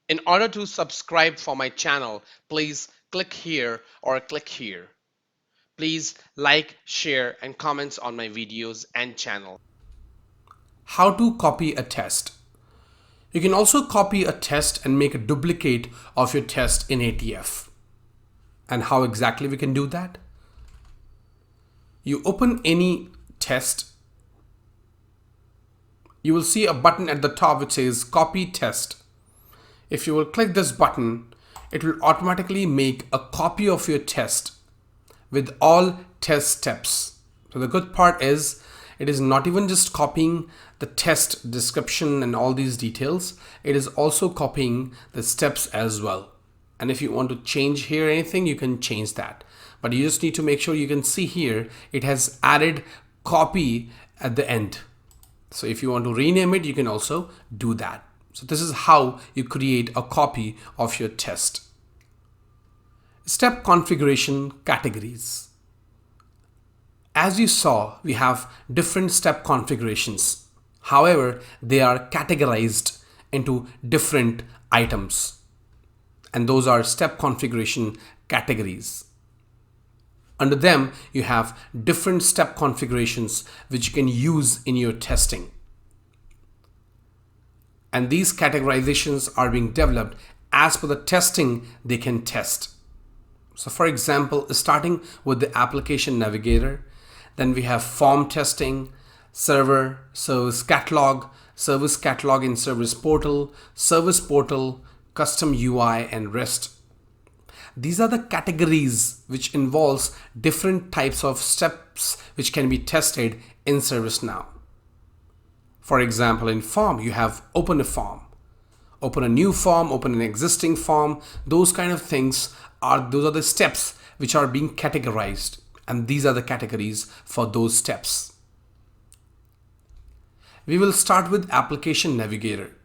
In order to subscribe for my channel, please click here or click here. Please like, share, and comments on my videos and channel. How to copy a test. You can also copy a test and make a duplicate of your test in ATF. And how exactly we can do that? You open any test, you will see a button at the top which says copy test. If you will click this button, it will automatically make a copy of your test with all test steps. So the good part is it is not even just copying the test description and all these details, it is also copying the steps as well. And if you want to change here anything, you can change that. But you just need to make sure you can see here, it has added copy at the end. So if you want to rename it, you can also do that. So this is how you create a copy of your test. Step configuration categories. As you saw, we have different step configurations. However, they are categorized into different items. And those are step configuration categories. Under them, you have different step configurations which you can use in your testing. And these categorizations are being developed as per the testing they can test. So for example, starting with the application navigator, then we have form testing, server, service catalog in service portal, custom UI, and REST. These are the categories which involves different types of steps which can be tested in ServiceNow. For example, in form, you have open a form, open a new form, open an existing form. Those kind of things those are the steps which are being categorized, and these are the categories for those steps. We will start with application navigator.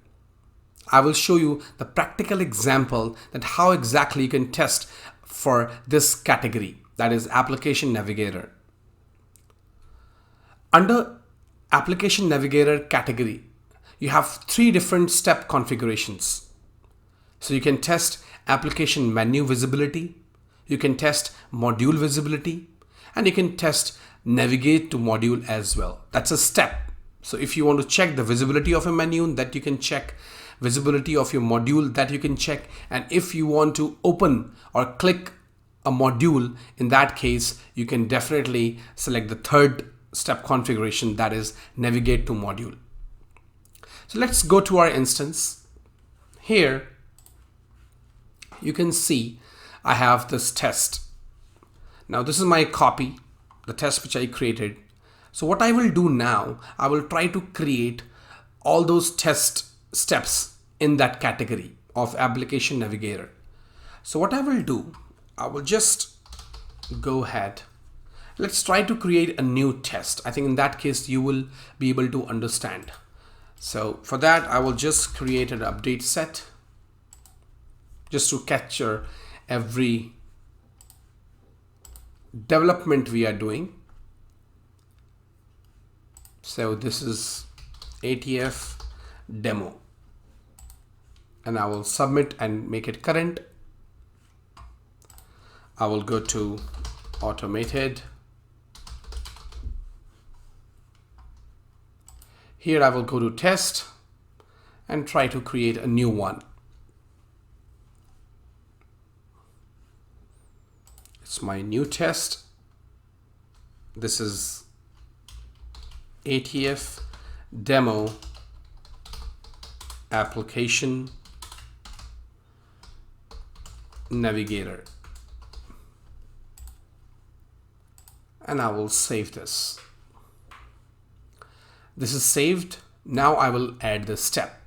I will show you the practical example that how exactly you can test for this category, that is application navigator. Under application navigator category, you have three different step configurations. So you can test application menu visibility, you can test module visibility, and you can test navigate to module as well. That's a step. So if you want to check the visibility of a menu, that you can check, visibility of your module, that you can check, and if you want to open or click a module, in that case you can definitely select the third step configuration, that is navigate to module. So let's go to our instance. Here you can see I have this test. Now this is my copy, the test which I created. So what I will do now, I will try to create all those test steps in that category of application navigator. So what I will do, I will just go ahead. Let's try to create a new test. I think in that case you will be able to understand. So for that, I will just create an update set just to capture every development we are doing. So this is ATF demo, and I will submit and make it current. I will go to automated. Here I will go to test and try to create a new one. It's my new test. This is ATF demo application navigator. And I will save this. This is saved. Now I will add the step.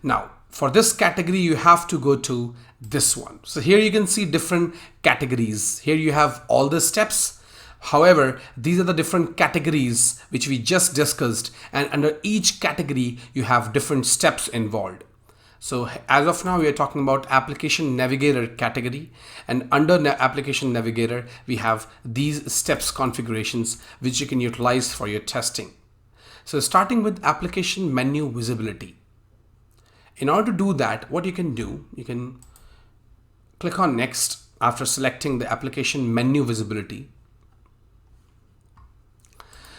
Now for this category, you have to go to this one. So here you can see different categories. Here you have all the steps. However, these are the different categories which we just discussed, and under each category you have different steps involved. So as of now, we are talking about application navigator category, and under application navigator we have these steps configurations which you can utilize for your testing. So starting with application menu visibility. In order to do that, what you can do, you can click on next after selecting the application menu visibility.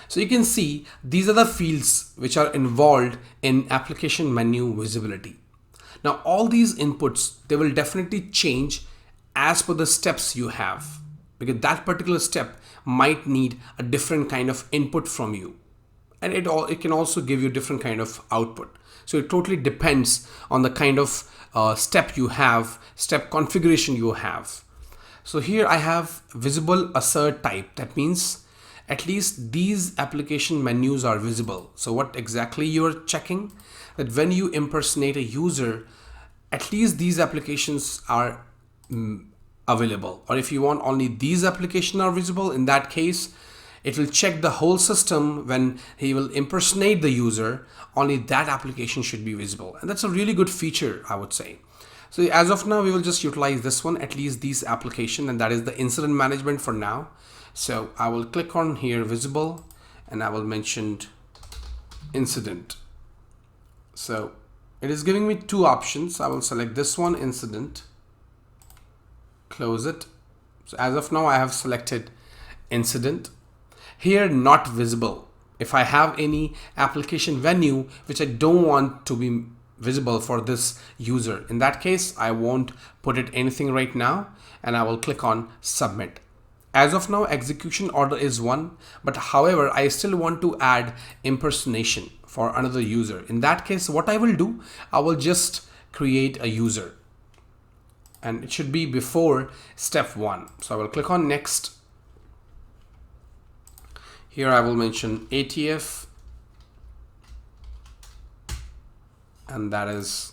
So you can see these are the fields which are involved in application menu visibility. Now all these inputs, they will definitely change as per the steps you have, because that particular step might need a different kind of input from you, and it can also give you different kind of output. So it totally depends on the kind of step you have, step configuration you have. So here I have visible assert type. That means at least these application menus are visible. So what exactly you're checking? That when you impersonate a user, at least these applications are available. Or if you want only these applications are visible, in that case, it will check the whole system. When he will impersonate the user, only that application should be visible. And that's a really good feature, I would say. So as of now, we will just utilize this one, at least these application, and that is the incident management for now. So I will click on here visible, and I will mention incident. So it is giving me two options. I will select this one, incident, close it. So as of now, I have selected incident. Here, not visible. If I have any application venue which I don't want to be visible for this user, in that case, I won't put it anything right now, and I will click on submit. As of now, execution order is 1, but however, I still want to add impersonation for another user. In that case, what I will do, I will just create a user, and it should be before step 1. So I will click on next. Here I will mention ATF, and that is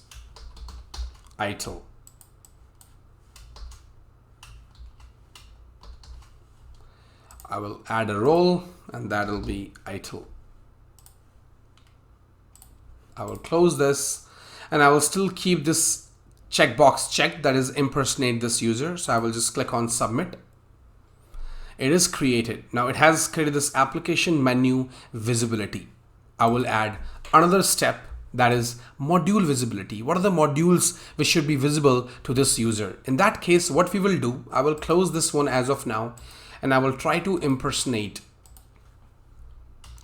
ITIL. I will add a role, and that will be ITIL. I will close this, and I will still keep this checkbox checked, that is impersonate this user. So I will just click on submit. It is created. Now it has created this application menu visibility. I will add another step, that is module visibility. What are the modules which should be visible to this user? In that case, what we will do, I will close this one as of now, and I will try to impersonate.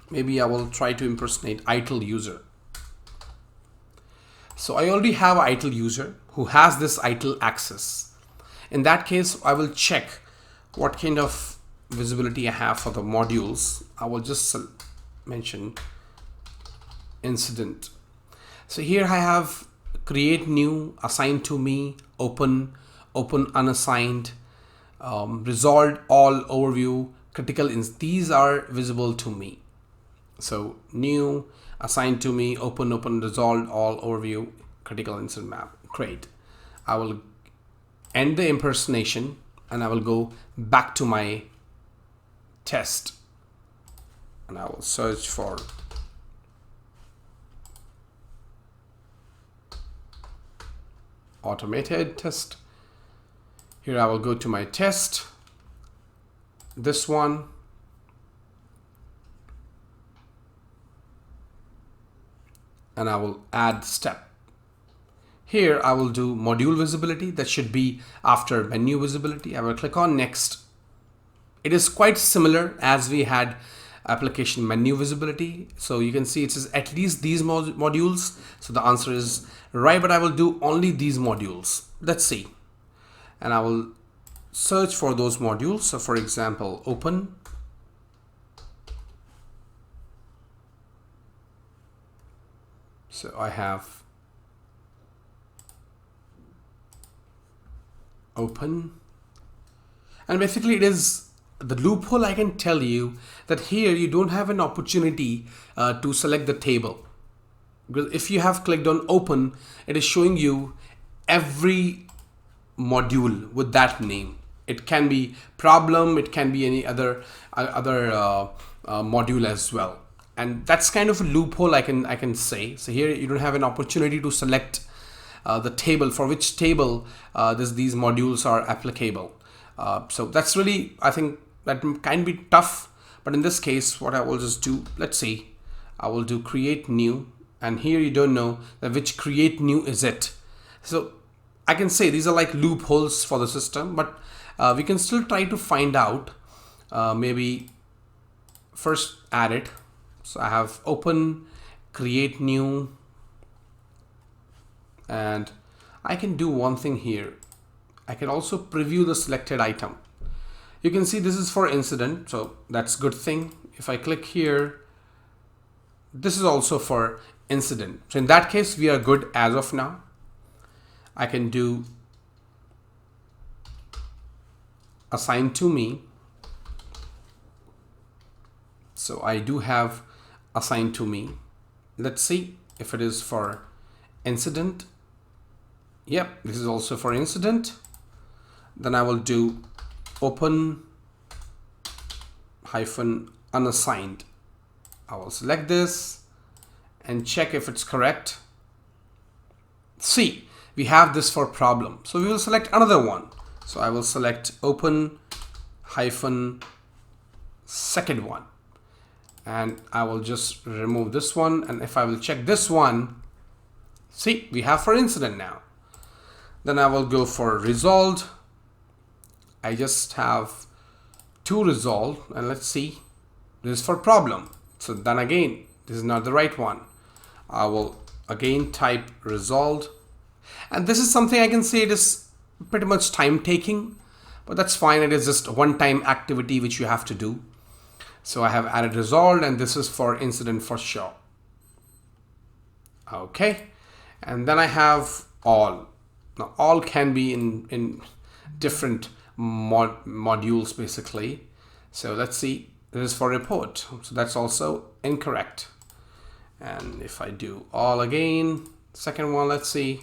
Maybe I will try to impersonate ITIL user. So I already have an ITIL user who has this ITIL access. In that case, I will check what kind of visibility I have for the modules. I will just mention incident. So here I have create new, assign to me, open unassigned, resolved all, overview, critical. These are visible to me. So new, assign to me, open, resolved all, overview, critical incident map. Great. I will end the impersonation, and I will go back to my test, and I will search for automated test. Here I will go to my test, this one, and I will add step. Here I will do module visibility. That should be after menu visibility. I will click on next. It is quite similar as we had application menu visibility. So you can see it says at least these modules. So the answer is right, but I will do only these modules. Let's see. And I will search for those modules. So for example, open. So I have open, and basically it is the loophole. I can tell you that here you don't have an opportunity to select the table, because if you have clicked on open, it is showing you every module with that name. It can be problem, it can be any other module as well, and that's kind of a loophole I can say. So here you don't have an opportunity to select the table, for which table these modules are applicable. So that's really, I think that can be tough, but in this case what I will just do, let's see, I will do create new, and here you don't know that which create new is it. So I can say these are like loopholes for the system, but we can still try to find out. Maybe first add it. So I have open, create new, and I can do one thing here. I can also preview the selected item. You can see this is for incident, so that's good thing. If I click here, this is also for incident. So in that case, we are good as of now. I can do assign to me. So I do have assigned to me. Let's see if it is for incident. Yep, this is also for incident. Then I will do open hyphen unassigned. I will select this and check if it's correct. See, we have this for problem. So we will select another one. So I will select open hyphen second one. And I will just remove this one. And if I will check this one, see, we have for incident now. Then I will go for resolved. I just have two resolved, and let's see, this is for problem. So then again, this is not the right one. I will again type resolved, and this is something I can say it is pretty much time taking, but that's fine. It is just a one-time activity which you have to do. So I have added resolved, and this is for incident for sure. Okay, and then I have all. Now all can be in different modules basically. So let's see, this is for report. So that's also incorrect. And if I do all again, second one, let's see.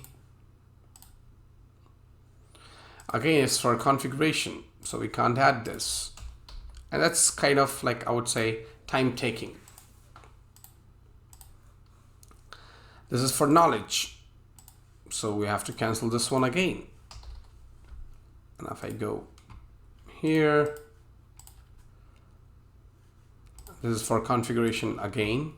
Again, it's for configuration. So we can't add this. And that's kind of like, I would say, time taking. This is for knowledge. So we have to cancel this one again. And if I go here, this is for configuration again.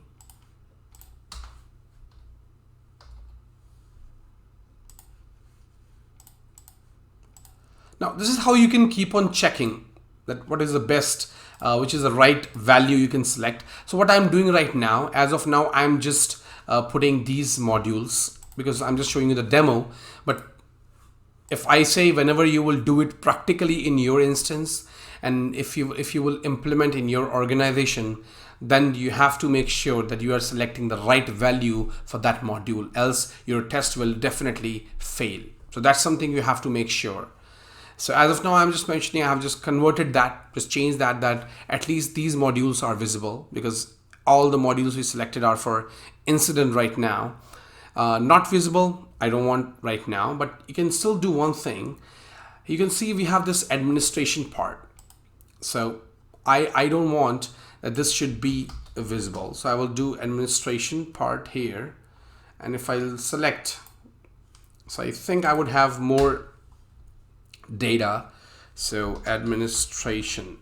Now this is how you can keep on checking that what is the best, which is the right value you can select. So what I'm doing right now, as of now, I'm just putting these modules because I'm just showing you the demo. But if I say whenever you will do it practically in your instance, and if you will implement in your organization, then you have to make sure that you are selecting the right value for that module, else your test will definitely fail. So that's something you have to make sure. So as of now, I'm just mentioning, I have just converted that, just changed that at least these modules are visible, because all the modules we selected are for incident right now. Not visible, I don't want right now, but you can still do one thing. You can see we have this administration part. So I don't want that this should be visible. So I will do administration part here. And if I select, so I think I would have more data. So administration.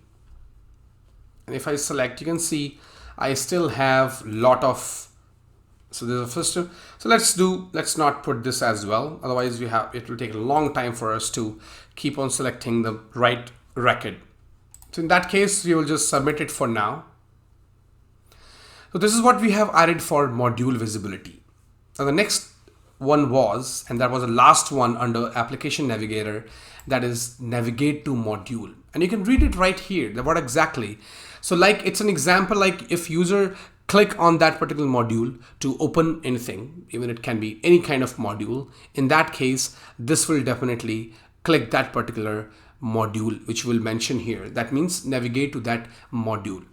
And if I select, you can see I still have lot of, so there's a first two. So let's not put this as well. Otherwise it will take a long time for us to keep on selecting the right record. So in that case, we will just submit it for now. So this is what we have added for module visibility. Now the next one was, and that was the last one under application navigator, that is navigate to module. And you can read it right here, what exactly. So like it's an example, like if user click on that particular module to open anything, even it can be any kind of module, in that case, this will definitely click that particular module, which we'll mention here. That means navigate to that module.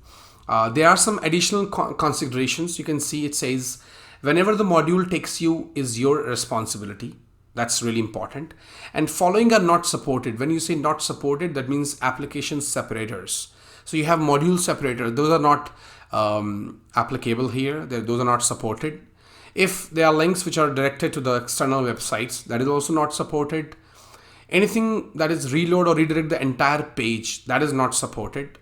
There are some additional considerations. You can see it says, whenever the module takes you is your responsibility. That's really important. And following are not supported. When you say not supported, that means application separators. So you have module separator. Those are not applicable here. Those are not supported. If there are links which are directed to the external websites, that is also not supported. Anything that is reload or redirect the entire page, that is not supported.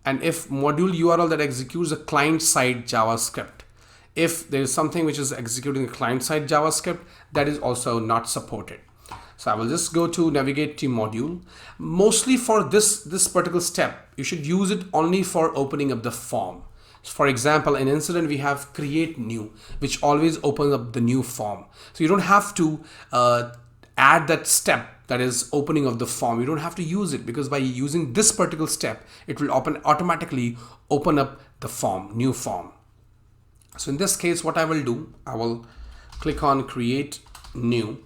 And if module URL that executes a client-side JavaScript, if there is something which is executing the client-side JavaScript, that is also not supported. So I will just go to navigate to module. Mostly for this particular step, you should use it only for opening up the form. For example, in incident, we have create new, which always opens up the new form. So you don't have to add that step, that is opening of the form. You don't have to use it, because by using this particular step, it will automatically open up the form, new form. So in this case, what I will do, I will click on create new.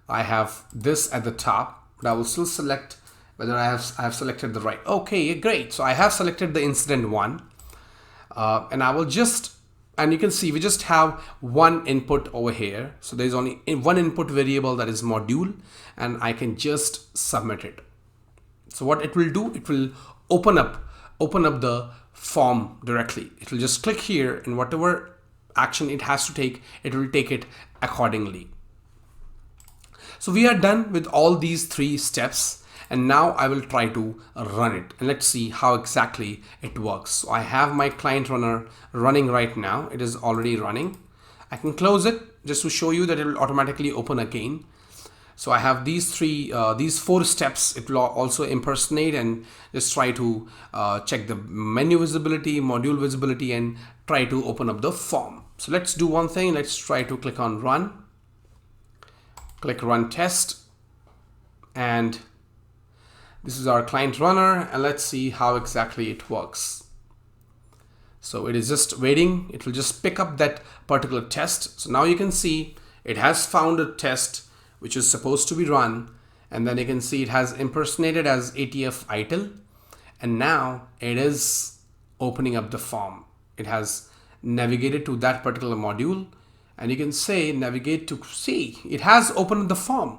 I have this at the top, but I will still select whether I have selected the right. Okay, great. So I have selected the incident one, and I will just, and you can see we just have one input over here. So there's only one input variable, that is module, and I can just submit it. So what it will do, it will open up the form directly. It will just click here, and whatever action it has to take, it will take it accordingly. So we are done with all these 3 steps, and now I will try to run it, and let's see how exactly it works. So I have my client runner running right now. It is already running. I can close it just to show you that it will automatically open again. So I have these 4 steps. It will also impersonate and just try to check the menu visibility, module visibility, and try to open up the form. So let's do one thing. Let's try to click on run. Click run test, and this is our client runner, and let's see how exactly it works. So it is just waiting. It will just pick up that particular test. So now you can see it has found a test which is supposed to be run, and then you can see it has impersonated as ATF ITIL, and now it is opening up the form. It has navigated to that particular module, and you can say navigate to see it has opened the form.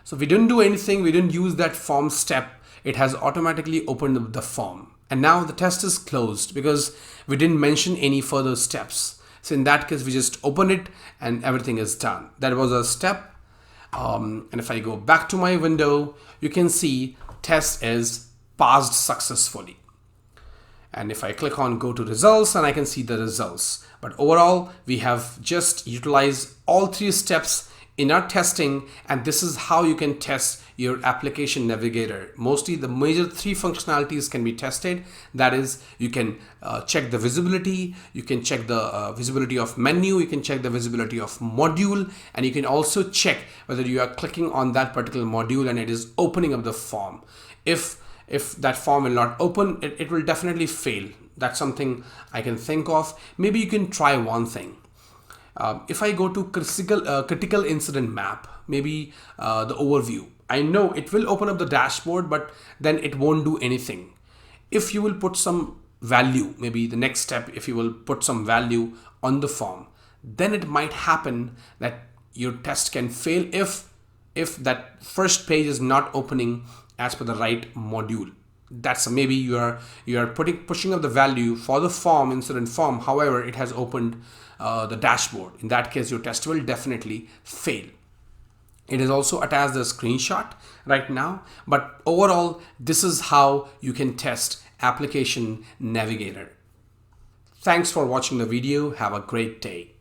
So we didn't do anything, we didn't use that form step, it has automatically opened up the form. And now the test is closed because we didn't mention any further steps. So in that case, we just open it and everything is done. That was a step. And if I go back to my window, you can see test is passed successfully. And if I click on go to results, and I can see the results. But overall, we have just utilized all 3 steps in our testing, and this is how you can test your application navigator. Mostly the major 3 functionalities can be tested. That is, you can check the visibility, you can check the visibility of menu, you can check the visibility of module, and you can also check whether you are clicking on that particular module and it is opening up the form. If that form will not open, it will definitely fail. That's something I can think of. Maybe you can try one thing. If I go to critical incident map, maybe the overview, I know it will open up the dashboard, but then it won't do anything. If you will put some value, maybe the next step, if you will put some value on the form, then it might happen that your test can fail if that first page is not opening as per the right module. That's maybe you are pushing up the value for the form, incident form. However, it has opened the dashboard. In that case, your test will definitely fail. It is also attached the screenshot right now, but overall, this is how you can test application navigator. Thanks for watching the video. Have a great day.